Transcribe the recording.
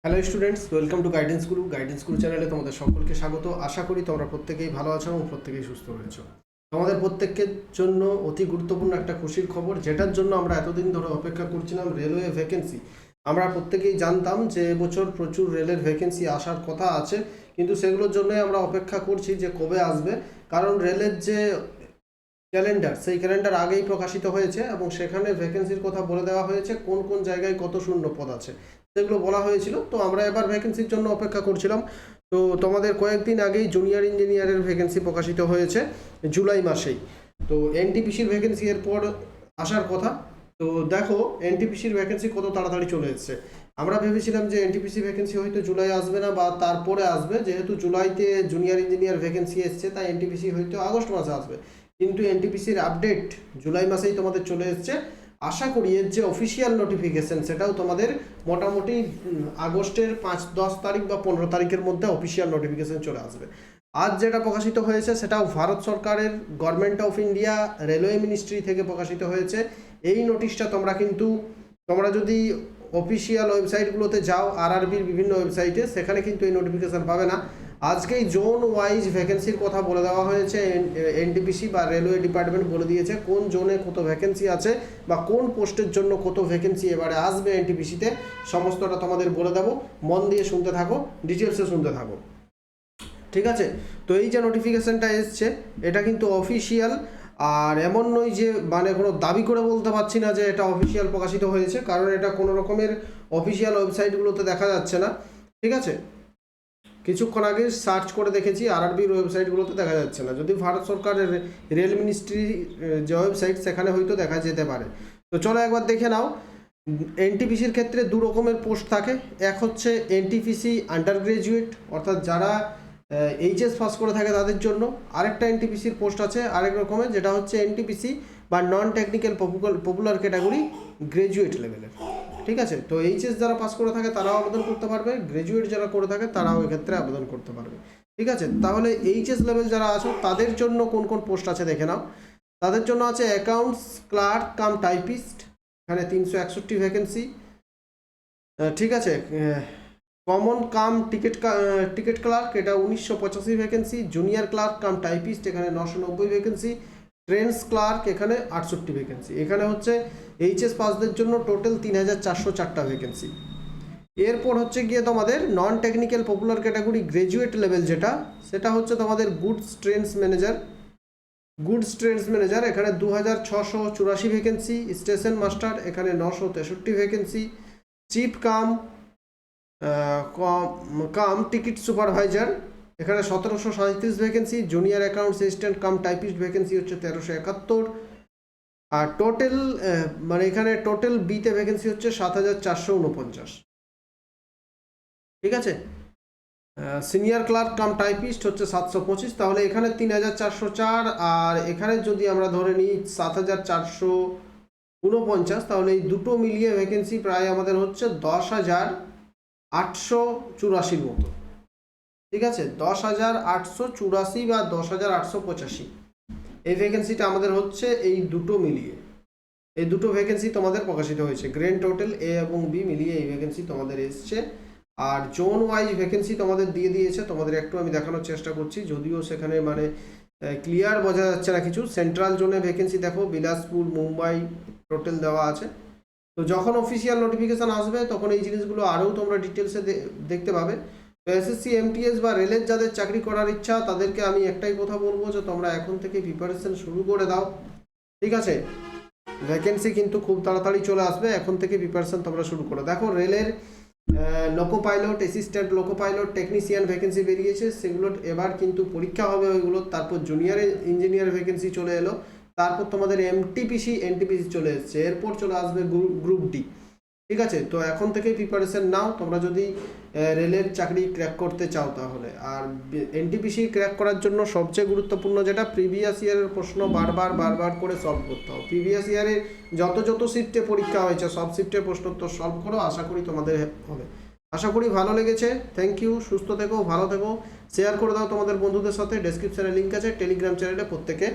Hello students, welcome to guidance গুরু চ্যানেলে তোমাদের সকলকে স্বাগত। আশা করি তোমরা প্রত্যেকেই ভালো আছো এবং প্রত্যেকেই সুস্থ রয়েছো। তোমাদের প্রত্যেকের জন্য অতি গুরুত্বপূর্ণ একটা খুশির খবর, যেটার জন্য আমরা এতদিন ধরে অপেক্ষা করছিলাম, রেলওয়ে ভ্যাকেন্সি। আমরা প্রত্যেকেই জানতাম যে এবছর প্রচুর রেলের ভ্যাকেন্সি আসার কথা আছে, কিন্তু সেগুলোর জন্যই আমরা অপেক্ষা করছি যে কবে আসবে। কারণ রেলের যে ক্যালেন্ডার, সেই ক্যালেন্ডার আগেই প্রকাশিত হয়েছে এবং সেখানে ভ্যাকেন্সির কথা বলে দেওয়া হয়েছে, কোন কোন জায়গায় কত শূন্য পদ আছে সেগুলো বলা হয়েছিল। তো আমরা এবার ভ্যাকেন্সির জন্য অপেক্ষা করছিলাম। তো তোমাদের কয়েকদিন আগেই জুনিয়র ইঞ্জিনিয়ারের ভ্যাকেন্সি প্রকাশিত হয়েছে জুলাই মাসেই। তো এনটিপিসির ভ্যাকেন্সি এরপর আসার কথা। তো দেখো এনটিপিসির ভ্যাকেন্সি কত তাড়াতাড়ি চলে এসছে। আমরা ভেবেছিলাম যে এনটিপিসি ভ্যাকেন্সি হয়তো জুলাই আসবে না বা তারপরে আসবে, যেহেতু জুলাইতে জুনিয়র ইঞ্জিনিয়ার ভ্যাকেন্সি এসছে তাই এনটিপিসি হয়তো আগস্ট মাসে আসবে। কিন্তু এনটিপিসির আপডেট জুলাই মাসেই তোমাদের চলে এসছে। আশা করি এর যে অফিসিয়াল নোটিফিকেশন সেটাও তোমাদের মোটামুটি আগস্টের 5-10 তারিখ বা 15 তারিখের মধ্যে অফিসিয়াল নোটিফিকেশন চলে আসবে। আজ যেটা প্রকাশিত হয়েছে সেটাও ভারত সরকারের government of India railway ministry থেকে প্রকাশিত হয়েছে। এই নোটিশটা তোমরা যদি অফিসিয়াল ওয়েবসাইটগুলোতে যাও, আরআরবির বিভিন্ন ওয়েবসাইটে, সেখানে কিন্তু এই নোটিফিকেশন পাবে না। আজকেই জোন ওয়াইজ ভ্যাকেন্সির কথা বলে দেওয়া হয়েছে। এনটিপিসি বা রেলওয়ে ডিপার্টমেন্ট বলে দিয়েছে কোন জোনে কত ভ্যাকেন্সি আছে বা কোন পোস্টের জন্য কত ভ্যাকেন্সি এবারে আসবে এনটিপিসিতে। সমস্তটা তোমাদের বলে দেবো, মন দিয়ে শুনতে থাকো, ডিটেলসে শুনতে থাকো, ঠিক আছে? তো এই যে নোটিফিকেশনটা এসছে এটা কিন্তু অফিসিয়াল, আর এমন নয় যে মানে কোনো দাবি করে বলতে পারছি না যে এটা অফিসিয়াল প্রকাশিত হয়েছে, কারণ এটা কোনো রকমের অফিসিয়াল ওয়েবসাইটগুলোতে দেখা যাচ্ছে না, ঠিক আছে? কিছুক্ষণ আগে সার্চ করে দেখেছি, আরআরবির ওয়েবসাইটগুলোতে দেখা যাচ্ছে না। যদি ভারত সরকারের রেল মিনিস্ট্রি যে ওয়েবসাইট সেখানে হয়তো দেখা যেতে পারে। তো চলো একবার দেখে নাও। এনটিপিসির ক্ষেত্রে দু রকমের পোস্ট থাকে। এক হচ্ছে এনটিপিসি আন্ডার গ্রাজুয়েট, অর্থাৎ যারা এইচএস পাস করে থাকে তাদের জন্য। আরেকটা এনটিপিসির পোস্ট আছে আরেক রকমের, যেটা হচ্ছে এনটিপিসি বা non technical popular category graduate লেভেলের, ঠিক আছে? তো এইচএস যারা পাস করে থাকে তারাও আবেদন করতে পারবে, গ্রাজুয়েট যারা করে থাকে তারাও এক্ষেত্রে আবেদন করতে পারবে, ঠিক আছে? তাহলে এইচএস লেভেল যারা আছো তাদের জন্য কোন কোন পোস্ট আছে দেখে নাও। তাদের জন্য আছে অ্যাকাউন্টস ক্লার্ক কাম টাইপিস্ট, এখানে 361 ভ্যাকেন্সি, ঠিক আছে? কমন কাম টিকিট ক্লার্ক, এটা 1985 vacancy. Junior clerk cum typist, এখানে 990 ভ্যাকেন্সি। ট্রেন্স ক্লার্ক, এখানে 68 ভ্যাকেন্সি। এখানে হচ্ছে এইচএস পাসদের জন্য টোটাল 3404টা ভ্যাকেন্সি। এরপর হচ্ছে গিয়ে তোমাদের non technical popular category graduate level যেটা, সেটা হচ্ছে তোমাদের গুডস ট্রেন্স ম্যানেজার, এখানে 2684 ভ্যাকেন্সি। স্টেশন মাস্টার, এখানে 963 vacancy. Chief cum ticket supervisor, এখানে 1737 vacancy. Junior accounts assistant cum typist vacancy হচ্ছে 1371। আর টোটাল মানে এখানে টোটাল বিতে ভ্যাকেন্সি হচ্ছে 7449, ঠিক আছে? সিনিয়র ক্লার্ক কাম টাইপিস্ট হচ্ছে 725। তাহলে এখানে 3404, আর এখানে যদি আমরা ধরে নিই 7449, তাহলে এই দুটো মিলিয়ে ভ্যাকেন্সি প্রায় আমাদের হচ্ছে 10,884 মতো, ঠিক আছে? 10,884 বা 10,885 এই ভ্যাকেন্সিটা আমাদের হচ্ছে। এই দুটো মিলিয়ে এই দুটো ভ্যাকেন্সি তোমাদের প্রকাশিত হয়েছে। গ্র্যান্ড টোটাল এ এবং বি মিলিয়ে এই ভ্যাকেন্সি তোমাদের এসছে। আর জোন ওয়াইজ ভ্যাকেন্সি তোমাদের দিয়ে দিয়েছে। তোমাদের একটু আমি দেখানোর চেষ্টা করছি, যদিও সেখানে মানে ক্লিয়ার বোঝা যাচ্ছে না কিছু। সেন্ট্রাল জোনে ভ্যাকেন্সি দেখো, বিলাসপুর, মুম্বাই টোটাল দেওয়া আছে। তো যখন অফিসিয়াল নোটিফিকেশান আসবে তখন এই জিনিসগুলো আরও তোমরা ডিটেলসে দেখতে পাবে। তো এসএসসি, এমটিএস বা রেলের যাদের চাকরি করার ইচ্ছা তাদেরকে আমি একটাই কথা বলবো যে তোমরা এখন থেকে প্রিপারেশন শুরু করে দাও, ঠিক আছে? ভ্যাকেন্সি কিন্তু খুব তাড়াতাড়ি চলে আসবে, এখন থেকে প্রিপারেশন তোমরা শুরু করো। দেখো রেলের loco pilot, assistant loco pilot, technician vacancy বেরিয়েছে, সেগুলোর এবার কিন্তু পরীক্ষা হবে ওইগুলো। তারপর জুনিয়র ইঞ্জিনিয়ার ভ্যাকেন্সি চলে এলো। তারপর তোমাদের এনটিপিসি চলে এসছে। এরপর চলে আসবে গ্রুপ ডি, ঠিক আছে? তো এখন থেকেই প্রিপারেশন নাও তোমরা যদি রেলের চাকরি ক্র্যাক করতে চাও তাহলে। আর এনটিপিসি ক্র্যাক করার জন্য সবচেয়ে গুরুত্বপূর্ণ যেটা, প্রিভিয়াস ইয়ারের প্রশ্ন বারবার করে সলভ করতে হবে। প্রিভিয়াস ইয়ারে যত শিফটে পরীক্ষা হয়েছে সব শিফটের প্রশ্ন তো সলভ করো, আশা করি তোমাদের হবে। আশা করি ভালো লেগেছে। থ্যাংক ইউ, সুস্থ থেকো, ভালো থেকো, শেয়ার করে দাও তোমাদের বন্ধুদের সাথে। ডেসক্রিপশনে লিঙ্ক আছে, টেলিগ্রাম চ্যানেলে প্রত্যেকে